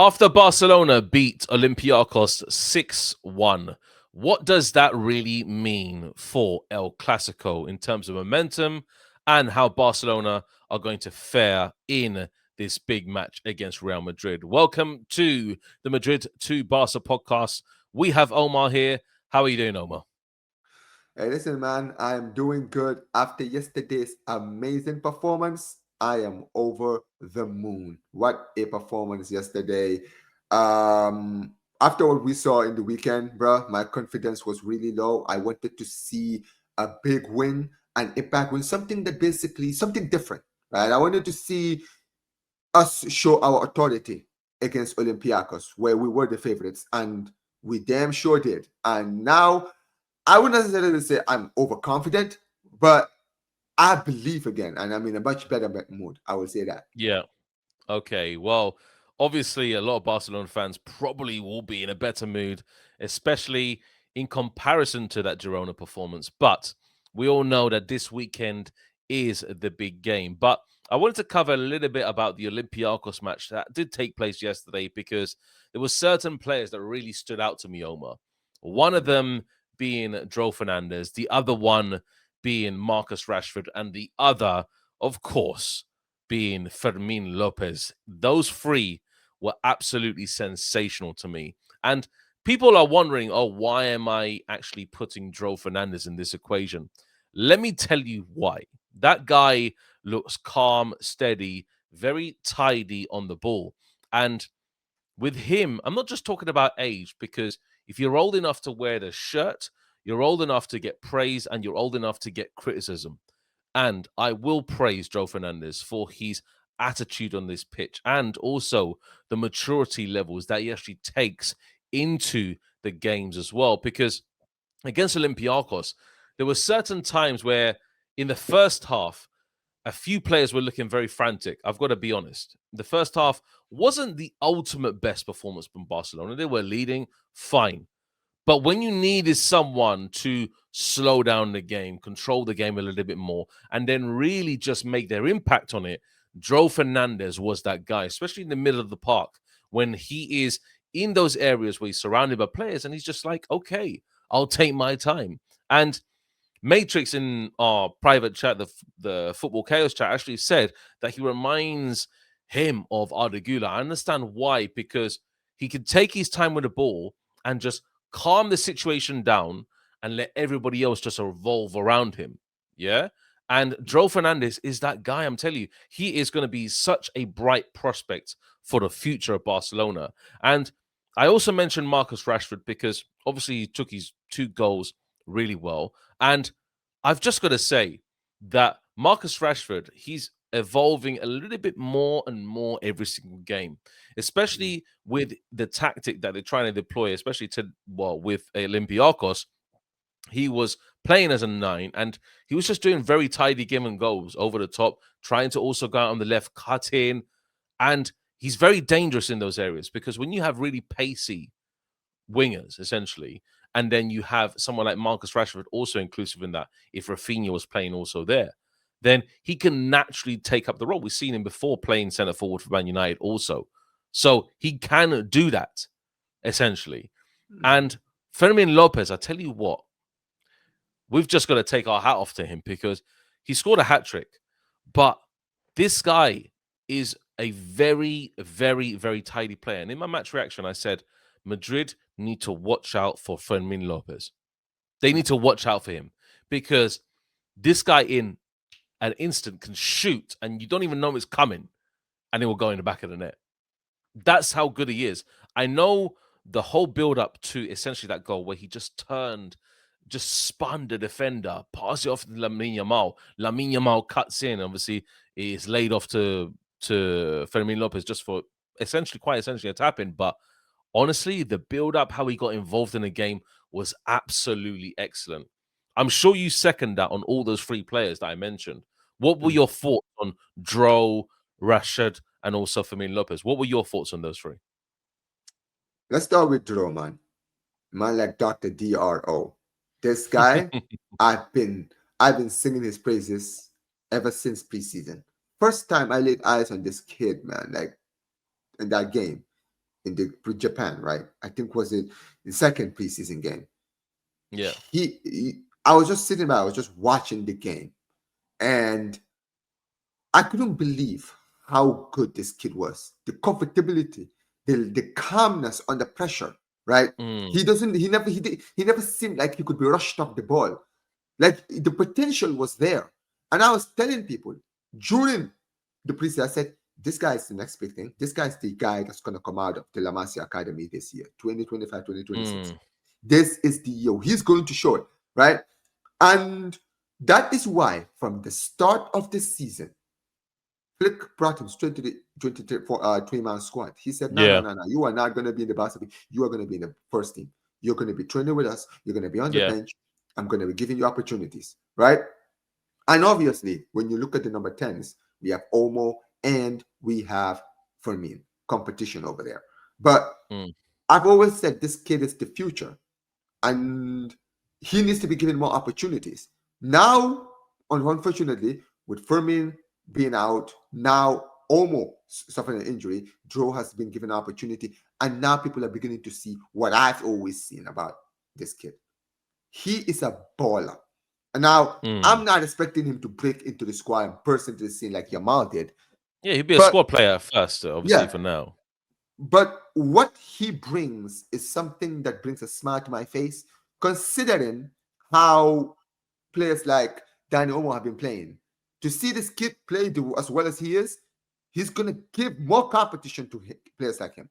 After Barcelona beat Olympiacos 6-1, what does that really mean for El Clásico in terms of momentum and how Barcelona are going to fare in this big match against Real Madrid? Welcome to the Madrid to Barca podcast. We have Omar here. How are you doing, Omar? Hey, listen, man, I am doing good. After yesterday's amazing performance, I am over the moon. What a performance yesterday. After what we saw in the weekend, bro, my confidence was really low. I wanted to see a big win, an impact win, something that basically, something different, right? I wanted to see us show our authority against Olympiacos, where we were the favorites, and we damn sure did. And now I wouldn't necessarily say I'm overconfident, but I believe again, and I'm in a much better mood. I will say that. Yeah. Okay. Well, obviously, a lot of Barcelona fans probably will be in a better mood, especially in comparison to that Girona performance. But we all know that this weekend is the big game. But I wanted to cover a little bit about the Olympiacos match that did take place yesterday because there were certain players that really stood out to me, Omar. One of them being Dro Fernandez, the other one being Marcus Rashford, and the other, of course, being Fermín López. Those three were absolutely sensational to me. And people are wondering, oh, why am I actually putting Dro Fernandez in this equation? Let me tell you why. That guy looks calm, steady, very tidy on the ball. And with him, I'm not just talking about age, because if you're old enough to wear the shirt, you're old enough to get praise and you're old enough to get criticism. And I will praise Joe Fernandez for his attitude on this pitch and also the maturity levels that he actually takes into the games as well. Because against Olympiacos, there were certain times where in the first half, a few players were looking very frantic. I've got to be honest. The first half wasn't the ultimate best performance from Barcelona. They were leading, fine. But when you needed someone to slow down the game, control the game a little bit more, and then really just make their impact on it, Dro Fernandez was that guy, especially in the middle of the park, when he is in those areas where he's surrounded by players and he's just like, okay, I'll take my time. And Matrix in our private chat, the Football Chaos chat, actually said that he reminds him of Ardegula. I understand why, because he could take his time with the ball and just calm the situation down and let everybody else just revolve around him. Yeah. And Dro Fernandez is that guy. I'm telling you, he is going to be such a bright prospect for the future of Barcelona. And I also mentioned Marcus Rashford because obviously he took his two goals really well. And I've just got to say that Marcus Rashford, he's evolving a little bit more and more every single game, especially with the tactic that they're trying to deploy, especially with Olympiacos. He was playing as a nine and he was just doing very tidy given goals over the top, trying to also go out on the left, cut in. And he's very dangerous in those areas because when you have really pacey wingers, essentially, and then you have someone like Marcus Rashford also inclusive in that, if Rafinha was playing also there, then he can naturally take up the role. We've seen him before playing centre forward for Man United also. So he can do that, essentially. And Fermin Lopez, I tell you what, we've just got to take our hat off to him because he scored a hat trick. But this guy is a very, very, very tidy player. And in my match reaction, I said, Madrid need to watch out for Fermín López. They need to watch out for him because this guy in an instant can shoot and you don't even know it's coming and it will go in the back of the net. That's how good he is. I know the whole build up to essentially that goal where he just spun the defender, passed it off to Lamine Yamal. Lamine Yamal cuts in, obviously, is laid off to Fermín López just for quite essentially a tap in. But honestly, the build up, how he got involved in the game was absolutely excellent. I'm sure you second that on all those three players that I mentioned. What were your thoughts on Dro, Rashid, and also Fermín López? What were your thoughts on those three? Let's start with Dro, man. Man like Dr. DRO. This guy, I've been I've been singing his praises ever since preseason. First time I laid eyes on this kid, man, like in that game. in the Japan, right? I think was it the second preseason game. Yeah. I was just sitting back, I was just watching the game, and I couldn't believe how good this kid was. The comfortability, the calmness under pressure, right? Mm. He never seemed like he could be rushed off the ball. Like the potential was there. And I was telling people during the preseason, I said, this guy is the next big thing. This guy is the guy that's going to come out of the La Masia Academy this year, 2025, 2026. Mm. This is the year. He's going to show it, right? And that is why from the start of the season, Flick brought him straight to the 20-man squad. He said, no, no, Yeah. no, no. You are not going to be in the Barca team. You are going to be in the first team. You're going to be training with us. You're going to be on the Yeah. bench. I'm going to be giving you opportunities, right? And obviously, when you look at the number 10s, we have Olmo and we have Fermin. Competition over there. But Mm. I've always said this kid is the future. And he needs to be given more opportunities. Now, unfortunately, with Fermin being out, now Olmo suffering an injury, Dro has been given an opportunity. And now people are beginning to see what I've always seen about this kid. He is a baller. And now, I'm not expecting him to break into the squad and burst into the scene like Yamal did. Yeah, he'd be a But squad player at first, obviously, yeah, for now. but what he brings is something that brings a smile to my face, considering how players like Danny Olmo have been playing. To see this kid play as well as he is, he's going to give more competition to players like him,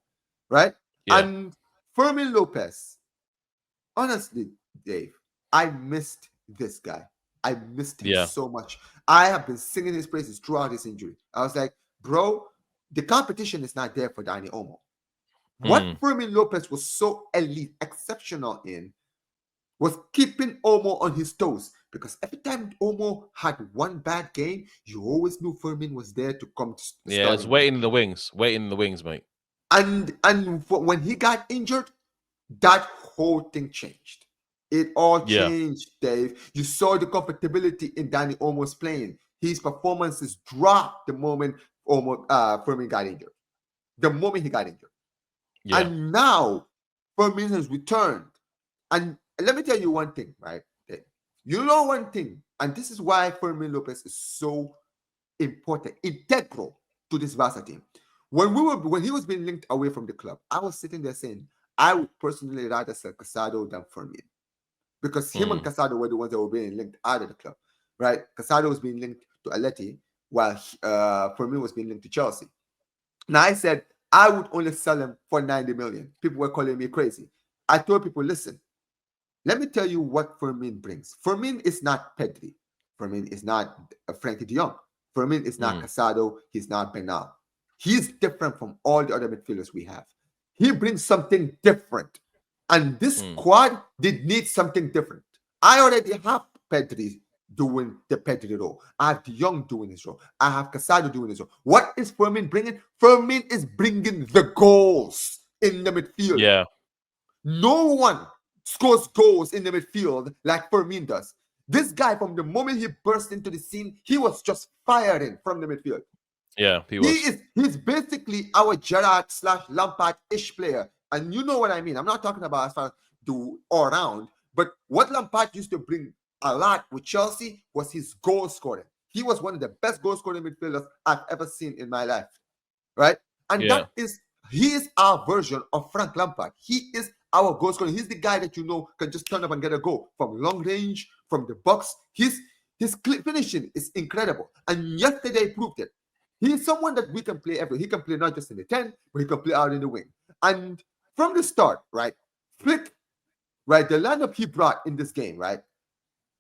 right? Yeah. And Fermín López, honestly, Dave, I missed this guy. I missed him Yeah. so much. I have been singing his praises throughout his injury. I was like, bro, the competition is not there for Danny Olmo. What Fermín López was so elite, exceptional in, was keeping Olmo on his toes. Because every time Olmo had one bad game, you always knew Fermin was there to come to Yeah, it's starting. waiting in the wings. Waiting in the wings, mate. And when he got injured, that whole thing changed. It all Yeah. changed, Dave. You saw the comfortability in Danny Olmo's playing. His performances dropped the moment Fermin got injured. The moment he got injured. Yeah. And now Fermin has returned. And let me tell you one thing, right? You know one thing, and this is why Fermín López is so important, integral to this Barca team. When he was being linked away from the club, I was sitting there saying, I would personally rather sell Casado than Fermin. Because him and Casado were the ones that were being linked out of the club, right? Casado was being linked to Atleti, while Fermin was being linked to Chelsea. Now I said, I would only sell him for 90 million. People were calling me crazy. I told people, listen, let me tell you what Fermin brings. Fermin is not Pedri. Fermin is not Frankie de Jong. Fermin is not Casado. He's not Bernal. He's different from all the other midfielders we have. He brings something different. And this squad did need something different. I already have Pedri doing the Pedri role. I have de Jong doing his role. I have Casado doing his role. What is Fermin bringing? Fermin is bringing the goals in the midfield. Yeah. No one scores goals in the midfield like Fermin does. This guy, from the moment he burst into the scene, he was just firing from the midfield. Yeah, he was. He's basically our Gerrard/Lampard-ish player. And you know what I mean. I'm not talking about as far as the all-round, but what Lampard used to bring a lot with Chelsea was his goal scoring. He was one of the best goal scoring midfielders I've ever seen in my life. Right? And he is our version of Frank Lampard. He is our goal scorer. He's the guy that you know can just turn up and get a goal from long range, from the box. His finishing is incredible. And yesterday proved it. He's someone that we can play everywhere. He can play not just in the 10, but he can play out in the wing. And from the start, right, Flick, right, the lineup he brought in this game, right,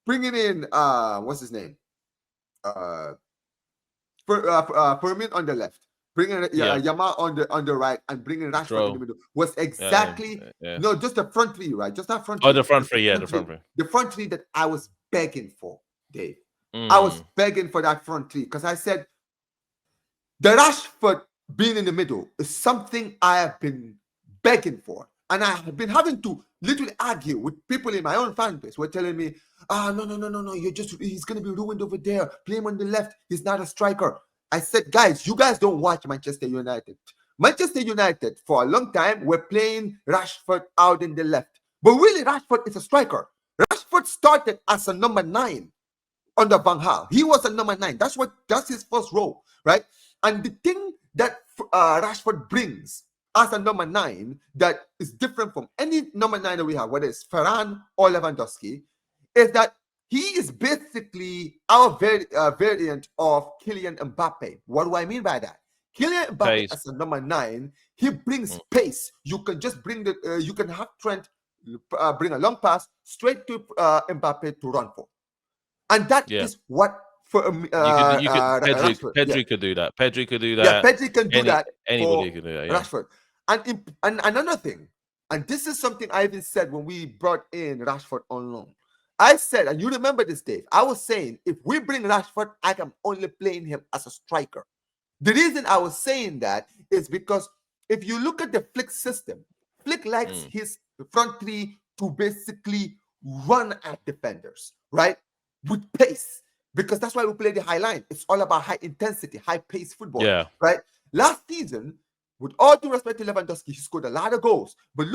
bringing in, what's his name? Fermin on the left, bringing Yamal on the right, and bringing Rashford in the middle was exactly no, just the front three, right? Just that front. Oh, the front three, the front three. The front three that I was begging for, Dave. I was begging for that front three because I said the Rashford being in the middle is something I have been begging for, and I have been having to literally argue with people in my own fan base who are telling me, no, he's going to be ruined over there. Play him on the left. He's not a striker. I said, guys, you guys don't watch Manchester United. Manchester United, for a long time, were playing Rashford out in the left. But really, Rashford is a striker. Rashford started as a number 9 under Van Gaal. He was a number 9. That's his first role, right? And the thing that Rashford brings as a number 9 that is different from any number 9 that we have, whether it's Ferran or Lewandowski, is that he is basically our variant of Kylian Mbappe. What do I mean by that? Kylian Mbappe as a number 9, he brings pace. You can just bring you can have Trent bring a long pass straight to Mbappe to run for. And that is what Rashford. Pedri could do that. Pedri could do that. Yeah, Pedri can do that. Anybody can do that. Yeah. Rashford. And another thing, and this is something I even said when we brought in Rashford on loan. I said, and you remember this, Dave, I was saying, if we bring Rashford, I am only playing him as a striker. The reason I was saying that is because if you look at the Flick system, Flick likes his front three to basically run at defenders, right? With pace. Because that's why we play the high line. It's all about high intensity, high pace football, right? Last season, with all due respect to Lewandowski, he scored a lot of goals. But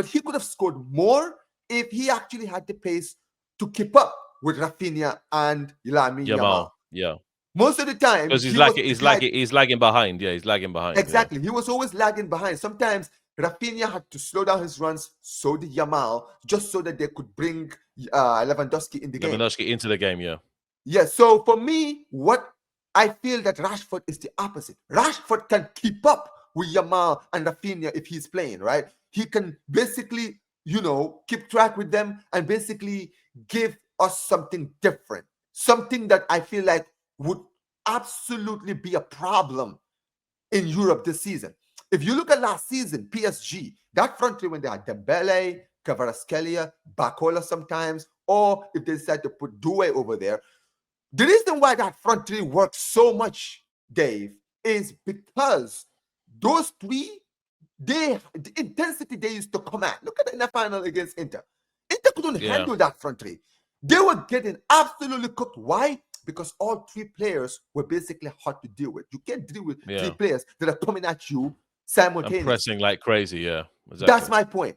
he could have scored more if he actually had the pace to keep up with Rafinha and Lamine Yamal. Yeah. Most of the time, because he's lagging behind. Yeah, he's lagging behind. Exactly. He was always lagging behind. Sometimes Rafinha had to slow down his runs, so did Yamal, just so that they could bring Lewandowski in the game. Lewandowski into the game, yeah. Yeah, so for me, what I feel that Rashford is the opposite. Rashford can keep up with Yamal and Rafinha if he's playing, right? He can basically, keep track with them and basically give us something different. Something that I feel like would absolutely be a problem in Europe this season. If you look at last season, PSG, that front three when they had Dembele, Kvaratskhelia, Bakola sometimes, or if they decide to put Doué over there, the reason why that front three works so much, Dave, is because those three, the intensity they used to command. Look at it in the final against Inter. Inter couldn't handle that front three. They were getting absolutely cooked. Why? Because all three players were basically hard to deal with. You can't deal with three players that are coming at you simultaneously. And pressing like crazy, yeah. Exactly. That's my point.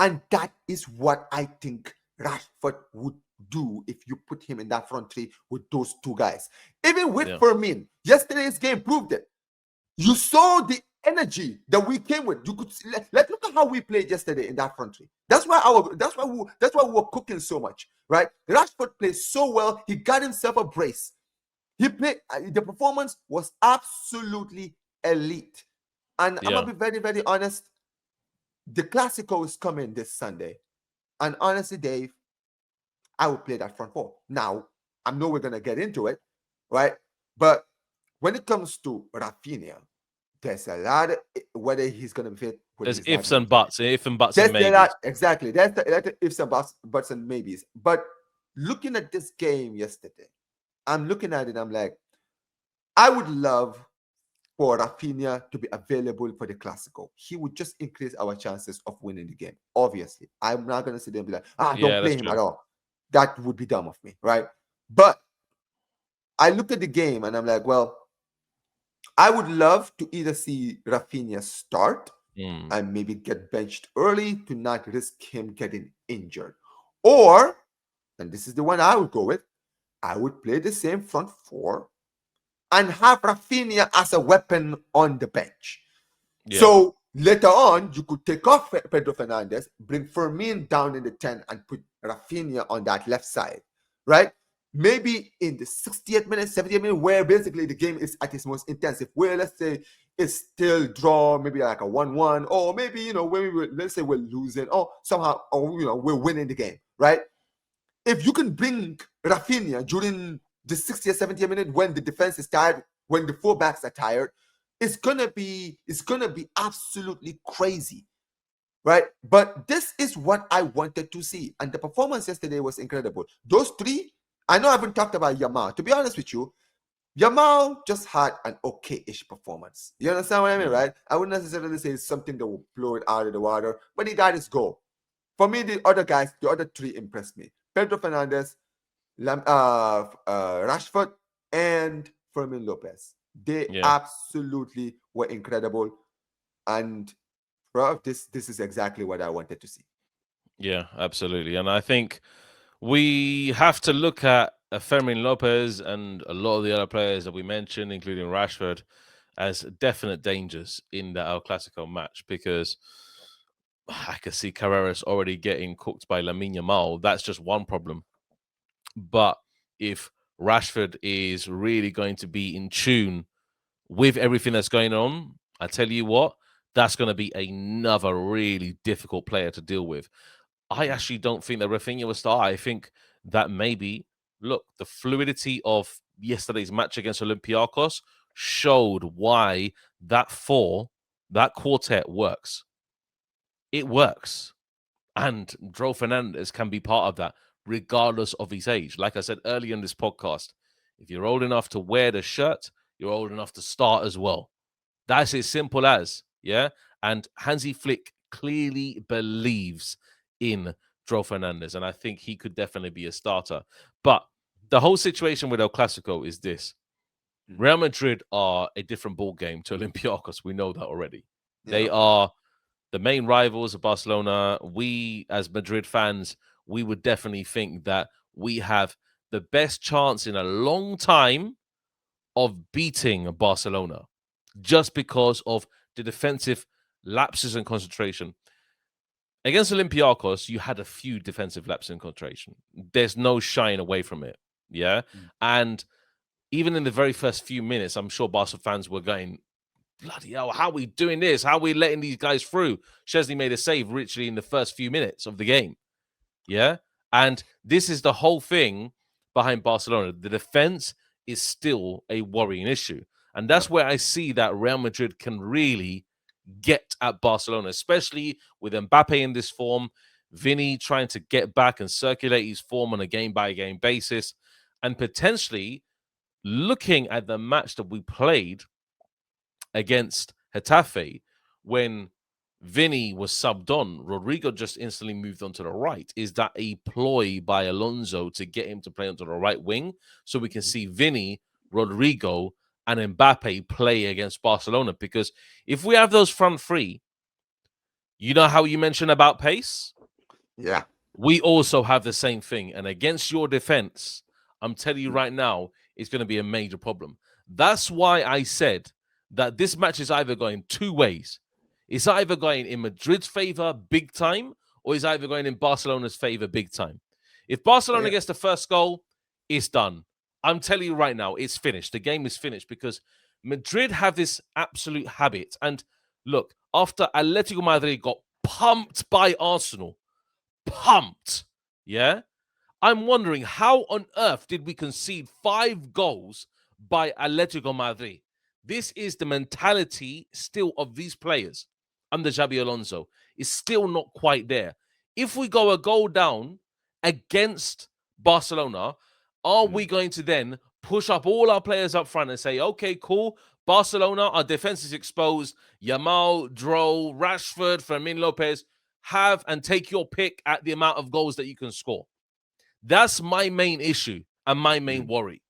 And that is what I think Rashford would do if you put him in that front three with those two guys. Even with Fermin, yesterday's game proved it. You saw the energy that we came with. You could see, look at how we played yesterday in that front three. That's why we were cooking so much, right? Rashford played so well. He got himself a brace. He played. The performance was absolutely elite. And I'm gonna be very, very honest. The Clásico is coming this Sunday, and honestly, Dave, I would play that front four. Now, I know we're gonna get into it, right? But when it comes to Rafinha, there's a lot of whether he's gonna fit. There's ifs and buts, and maybes. Exactly. There's the ifs and buts and maybes. But looking at this game yesterday, I'm looking at it. I'm like, I would love for Rafinha to be available for the Clásico. He would just increase our chances of winning the game. Obviously, I'm not gonna sit there and be like, don't play him at all. That would be dumb of me, right? But I look at the game and I'm like, well, I would love to either see Rafinha start and maybe get benched early to not risk him getting injured. Or, and this is the one I would go with, I would play the same front four and have Rafinha as a weapon on the bench. Yeah. So later on, you could take off Pedro Fernandes, bring Fermin down in the 10 and put Rafinha on that left side, right? Maybe in the 60th minute, 70th minute, where basically the game is at its most intensive, where let's say it's still draw, maybe like a 1-1, or maybe, let's say we're losing, or somehow, we're winning the game, right? If you can bring Rafinha during the 60th, 70th minute when the defense is tired, when the fullbacks are tired, it's gonna be absolutely crazy, right? But this is what I wanted to see, and the performance yesterday was incredible. Those three, I know I haven't talked about Yamal. To be honest with you, Yamal just had an okay-ish performance. You understand what I mean, right? I wouldn't necessarily say it's something that will blow it out of the water, but he got his goal. For me, the other three impressed me. Pedro Fernandes, Rashford, and Fermín López. They absolutely were incredible. And bro, this is exactly what I wanted to see. Yeah, absolutely. And I think we have to look at Fermín López and a lot of the other players that we mentioned, including Rashford, as definite dangers in the El Clasico match because I can see Carreras already getting cooked by Lamine Yamal. That's just one problem. But if Rashford is really going to be in tune with everything that's going on, I tell you what, that's going to be another really difficult player to deal with. I Mm. actually don't think that Rafinha will start. I think that maybe, look, the fluidity of yesterday's match against Olympiacos showed why that quartet works. It works. And Dro Fernandez can be part of that, regardless of his age. Like I said earlier in this podcast, if you're old enough to wear the shirt, you're old enough to start as well. That's as simple as, yeah? And Hansi Flick clearly believes in Dro Fernandez, and I think he could definitely be a starter. But the whole situation with El Clasico is this. Mm. Real Madrid are a different ball game to Olympiacos. We know that already. Yeah, They are the main rivals of Barcelona. We, as Madrid fans, we would definitely think that we have the best chance in a long time of beating Barcelona just because of the defensive lapses in concentration. Against Olympiacos, you had a few defensive lapses in concentration. There's no shying away from it. Yeah. mm. And even in the very first few minutes, I'm sure Barca fans were going, bloody hell, how are we doing this? How are we letting these guys through? Chesney made a save literally in the first few minutes of the game. Yeah. And this is the whole thing behind Barcelona. The defense is still a worrying issue. And that's Yep. where I see that Real Madrid can really get at Barcelona, especially with Mbappe in this form, Vinny trying to get back and circulate his form on a game-by-game basis, and potentially looking at the match that we played against Getafe when Vinny was subbed on, Rodrigo just instantly moved onto the right. Is that a ploy by Alonso to get him to play onto the right wing so we can see Vinny, Rodrigo, and Mbappe play against Barcelona? Because if we have those front three, you know how you mentioned about pace? Yeah. We also have the same thing. And against your defense, I'm telling you Mm. right now, it's going to be a major problem. That's why I said that this match is either going two ways. It's either going in Madrid's favor big time, or it's either going in Barcelona's favor big time. If Barcelona Yeah. gets the first goal, it's done. I'm telling you right now, it's finished. The game is finished because Madrid have this absolute habit. And look, after Atletico Madrid got pumped by Arsenal, pumped. Yeah. I'm wondering how on earth did we concede 5 goals by Atletico Madrid? This is the mentality still of these players under Xabi Alonso. It's still not quite there. If we go a goal down against Barcelona, are we Mm. going to then push up all our players up front and say, okay, cool, Barcelona, our defense is exposed. Yamal, Dro, Rashford, Fermín López, have and take your pick at the amount of goals that you can score. That's my main issue and my main Mm. worry.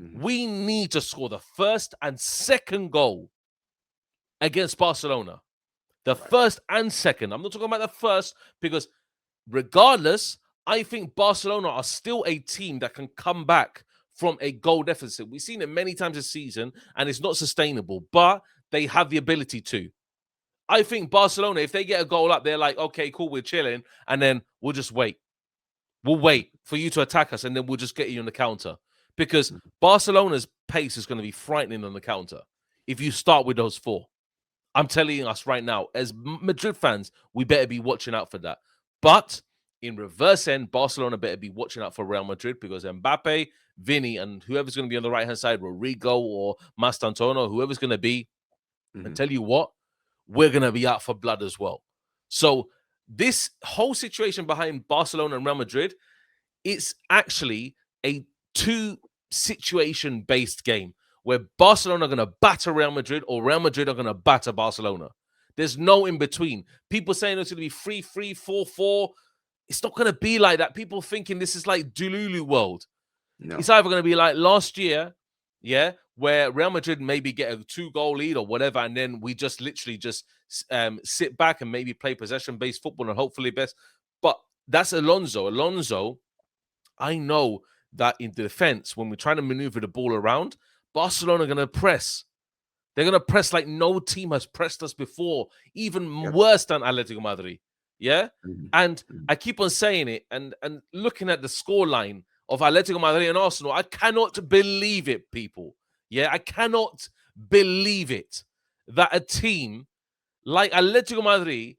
Mhm. We need to score the first and second goal against Barcelona. The Right. first and second. I'm not talking about the first because, regardless, I think Barcelona are still a team that can come back from a goal deficit. We've seen it many times this season and it's not sustainable, but they have the ability to. I think Barcelona, if they get a goal up, they're like, okay, cool, we're chilling, and then we'll just wait. We'll wait for you to attack us, and then we'll just get you on the counter. Because Mhm. Barcelona's pace is going to be frightening on the counter if you start with those 4. I'm telling us right now, as Madrid fans, we better be watching out for that. But in reverse end, Barcelona better be watching out for Real Madrid because Mbappe, Vinny, and whoever's going to be on the right-hand side, Rodrigo or Mastantuono, whoever's going to be, I Mhm. tell you what, we're going to be out for blood as well. So this whole situation behind Barcelona and Real Madrid, it's actually a 2 situation based game where Barcelona are going to batter Real Madrid or Real Madrid are going to batter Barcelona. There's no in between. People saying it's going to be 3-3, 4-4. It's not going to be like that. People thinking this is like Dululu world. No. It's either going to be like last year yeah, where Real Madrid maybe get a 2-goal lead or whatever, and then we just literally just sit back and maybe play possession-based football and hopefully best. But that's Alonso. Alonso, I know that in defense, when we're trying to maneuver the ball around, Barcelona are going to press. They're going to press like no team has pressed us before, even Yep. worse than Atletico Madrid. Yeah? Mhm. And Mhm. I keep on saying it and looking at the scoreline of Atletico Madrid and Arsenal, I cannot believe it, people. Yeah, I cannot believe it that a team like Atletico Madrid,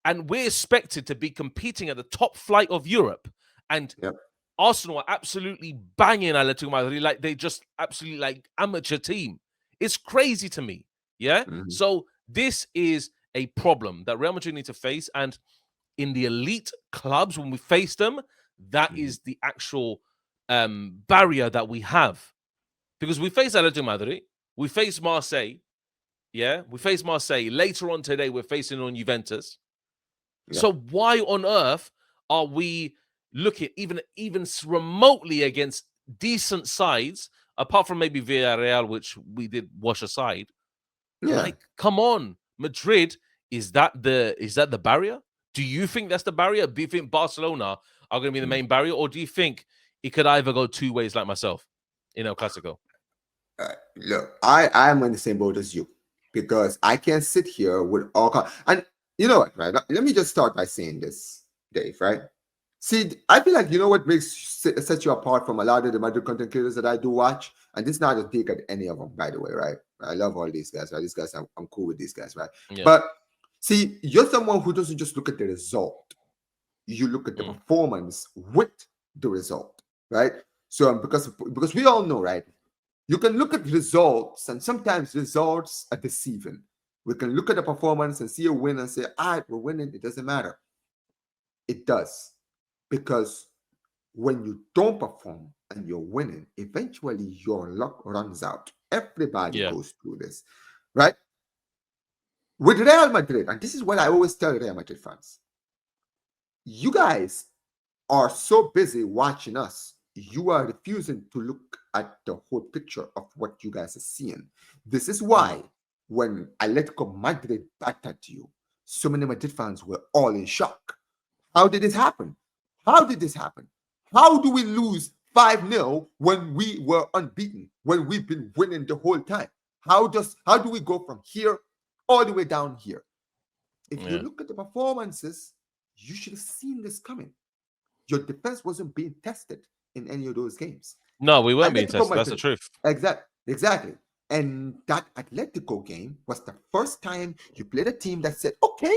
and we're expected to be competing at the top flight of Europe, and Yep. Arsenal are absolutely banging Atletico Madrid like they just absolutely like amateur team. It's crazy to me. Yeah. Mhm. So this is a problem that Real Madrid need to face. And in the elite clubs, when we face them, that Mhm. is the actual barrier that we have. Because we face Atletico Madrid, we face Marseille. Yeah. We face Marseille. Later on today, we're facing on Juventus. Yep. So why on earth are we looking even remotely against decent sides, apart from maybe Villarreal, which we did wash aside? Yeah. Like, come on, Madrid, is that the barrier? Do you think that's the barrier? Do you think Barcelona are going to be the Mm. main barrier, or do you think it could either go two ways, like myself, in El Clasico? Look, I'm on the same boat as you because I can't sit here with and you know what, right? Let me just start by saying this, Dave, right? See, I feel like you know what sets you apart from a lot of the Madrid content creators that I do watch, and this is not a dig at any of them, by the way, right? I love all these guys, right? These guys, I'm cool with these guys, right? Yeah. But see, you're someone who doesn't just look at the result; you look at the Mm. performance with the result, right? So because we all know, right? You can look at results, and sometimes results are deceiving. We can look at the performance and see a win and say, all right, we're winning. It doesn't matter. It does. Because when you don't perform and you're winning, eventually your luck runs out. Everybody Yeah. goes through this, right? With Real Madrid, and this is what I always tell Real Madrid fans, you guys are so busy watching us, you are refusing to look at the whole picture of what you guys are seeing. This is Mm. why when Atletico Madrid battered you, so many Madrid fans were all in shock. How did this happen? How did this happen? How do we lose 5-0 when we were unbeaten, when we've been winning the whole time? How do we go from here all the way down here? If you Yeah. look at the performances, you should have seen this coming. Your defense wasn't being tested in any of those games. No, we weren't being Atletico tested. That's the Madrid, truth. exactly. And that Atletico game was the first time you played a team that said, okay,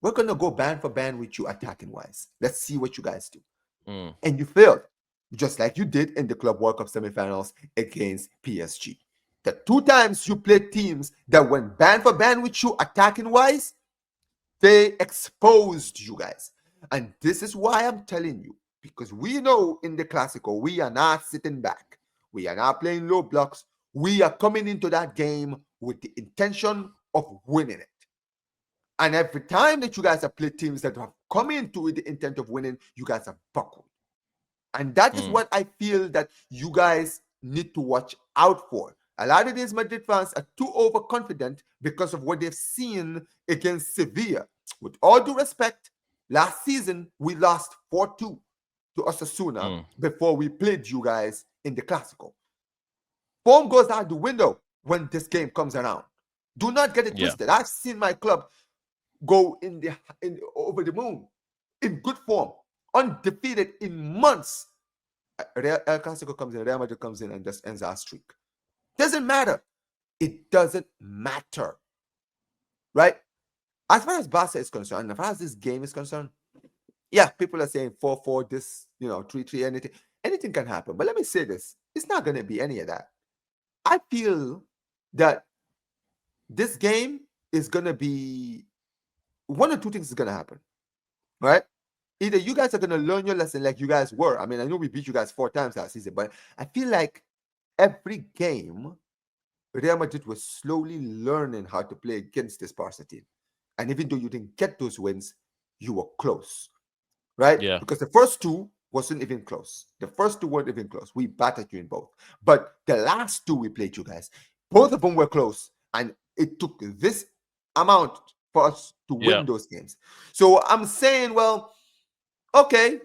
we're going to go band for band with you attacking wise. Let's see what you guys do. Mm. And you failed, just like you did in the Club World Cup semifinals against PSG. The two times you played teams that went band for band with you attacking wise, they exposed you guys. And this is why I'm telling you, because we know in the Clásico, we are not sitting back. We are not playing low blocks. We are coming into that game with the intention of winning it. And every time that you guys have played teams that have come into with the intent of winning, you guys have buckled. And that is Mm. what I feel that you guys need to watch out for. A lot of these Madrid fans are too overconfident because of what they've seen against Sevilla. With all due respect, last season we lost 4-2 to Osasuna Mm. before we played you guys in the Clásico. Form goes out the window when this game comes around. Do not get it Yeah. twisted. I've seen my club go over the moon in good form, undefeated in months. El Clásico comes in, Real Madrid comes in and just ends our streak. Doesn't matter. It doesn't matter, right? As far as Barca is concerned, as far as this game is concerned, yeah, people are saying 4-4, this, 3-3, anything can happen. But let me say this: it's not going to be any of that. I feel that this game is going to be one or two things is going to happen, right? Either you guys are going to learn your lesson like you guys were. I mean, I know we beat you guys 4 times last season, but I feel like every game Real Madrid was slowly learning how to play against this Barca team. And even though you didn't get those wins, you were close, right? Yeah. Because the first two, wasn't even close. The first two weren't even close. We battered you in both. But the last two we played you guys, both of them were close. And it took this amount for us to Yeah. win those games. So I'm saying, well, okay,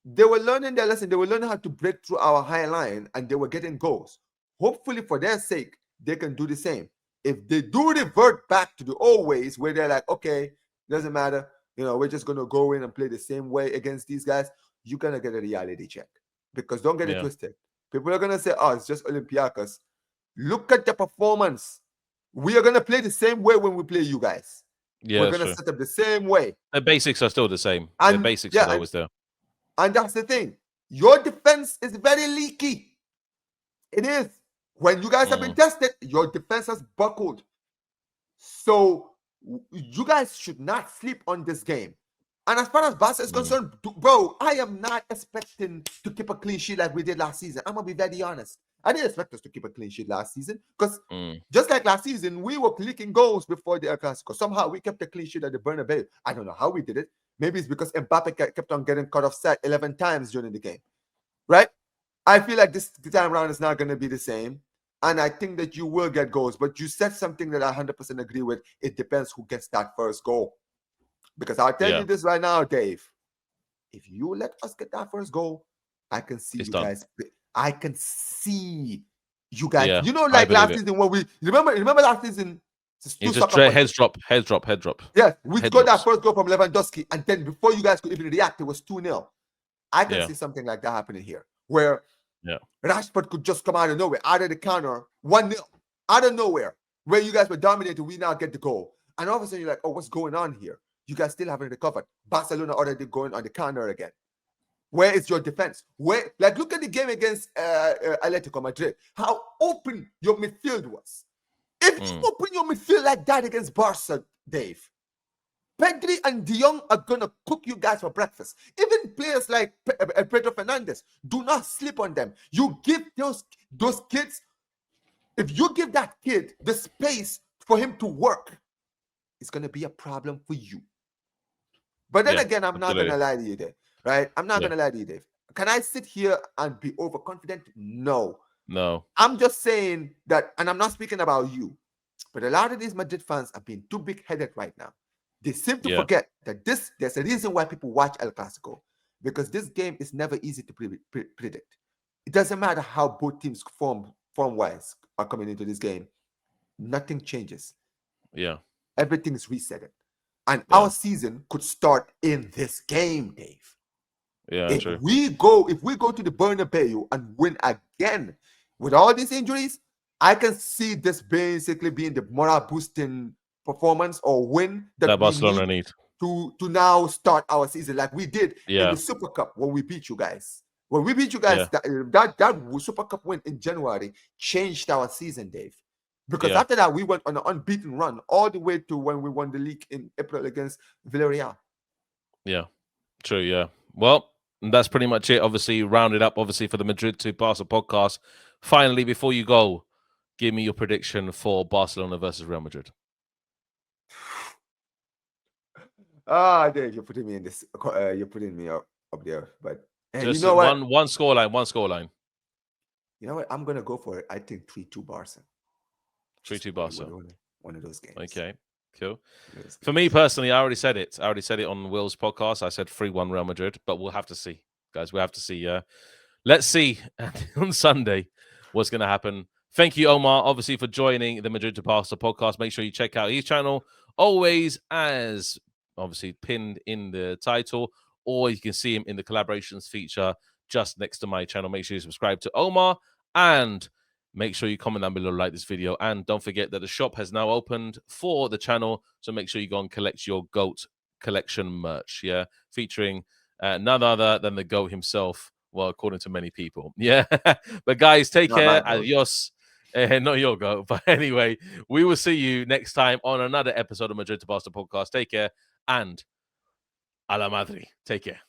they were learning their lesson. They were learning how to break through our high line and they were getting goals. Hopefully, for their sake, they can do the same. If they do revert back to the old ways where they're like, okay, doesn't matter, we're just going to go in and play the same way against these guys, you're going to get a reality check. Because don't get it twisted. People are going to say, oh, it's just Olympiacos. Look at the performance. We are going to play the same way when we play you guys. Yeah, we're going to set up the same way. The basics are still the same. And, the basics are always there. And that's the thing. Your defense is very leaky. It is. When you guys have been tested, your defense has buckled. So you guys should not sleep on this game. And as far as Barca is concerned, bro, I am not expecting to keep a clean sheet like we did last season. I'm going to be very honest. I didn't expect us to keep a clean sheet last season because just like last season, we were leaking goals before the Clásico. Somehow we kept a clean sheet at the Bernabeu. I don't know how we did it. Maybe it's because Mbappe kept on getting cut off set 11 times during the game, right? I feel like this time around is not going to be the same. And I think that you will get goals. But you said something that I 100% agree with. It depends who gets that first goal. Because I'll tell you this right now, Dave. If you let us get that first goal, I can see you guys. I can see you guys. Yeah, like last season when we remember last season. Heads drop. Yes, we scored that first goal from Lewandowski, and then before you guys could even react, it was 2-0. I can see something like that happening here, where Rashford could just come out of nowhere, out of the corner, 1-0, out of nowhere, where you guys were dominating, we now get the goal. And all of a sudden you're like, oh, what's going on here? You guys still haven't recovered. Barcelona already going on the corner again. Where is your defense? Look at the game against Atletico Madrid. How open your midfield was. If you open your midfield like that against Barca, Dave, Pedri and De Jong are going to cook you guys for breakfast. Even players like Pedro Fernandez, do not sleep on them. You give those kids, if you give that kid the space for him to work, it's going to be a problem for you. But then again, I'm not going to lie to you, Dave. Right? I'm not going to lie to you, Dave. Can I sit here and be overconfident? No. I'm just saying that, and I'm not speaking about you, but a lot of these Madrid fans are being too big-headed right now. They seem to forget that there's a reason why people watch El Clásico, because this game is never easy to predict. It doesn't matter how both teams form-wise are coming into this game. Nothing changes. Yeah. Everything's resetted. And our season could start in this game, Dave. Yeah, if true. we go to the Bernabeu and win again with all these injuries, I can see this basically being the morale boosting performance or win that Barcelona need to now start our season like we did in the Super Cup when we beat you guys. When we beat you guys, that Super Cup win in January changed our season, Dave. Because after that, we went on an unbeaten run all the way to when we won the league in April against Villarreal. Yeah, true, yeah. Well, that's pretty much it. Obviously, rounded up, obviously, for the Madrid to Barca podcast. Finally, before you go, give me your prediction for Barcelona versus Real Madrid. Dave, you're putting me in this. You're putting me up there. But just you know what? One scoreline. You know what? I'm gonna go for it. I think 3-2 Barca. 3-2 Barca. One of those games. Okay, cool. For me personally, I already said it. On Will's podcast. I said 3-1 Real Madrid, but we'll have to see, guys. We'll have to see. Let's see on Sunday what's going to happen. Thank you, Omar, obviously, for joining the Madrid to Barca podcast. Make sure you check out his channel, always as obviously pinned in the title, or you can see him in the collaborations feature just next to my channel. Make sure you subscribe to Omar and make sure you comment down below, like this video, and don't forget that the shop has now opened for the channel, so make sure you go and collect your GOAT collection merch, featuring none other than the GOAT himself, well, according to many people, But guys, take care, adios. Not your GOAT, but anyway, we will see you next time on another episode of Madrid to Barca podcast. Take care, and a la Madrid. Take care.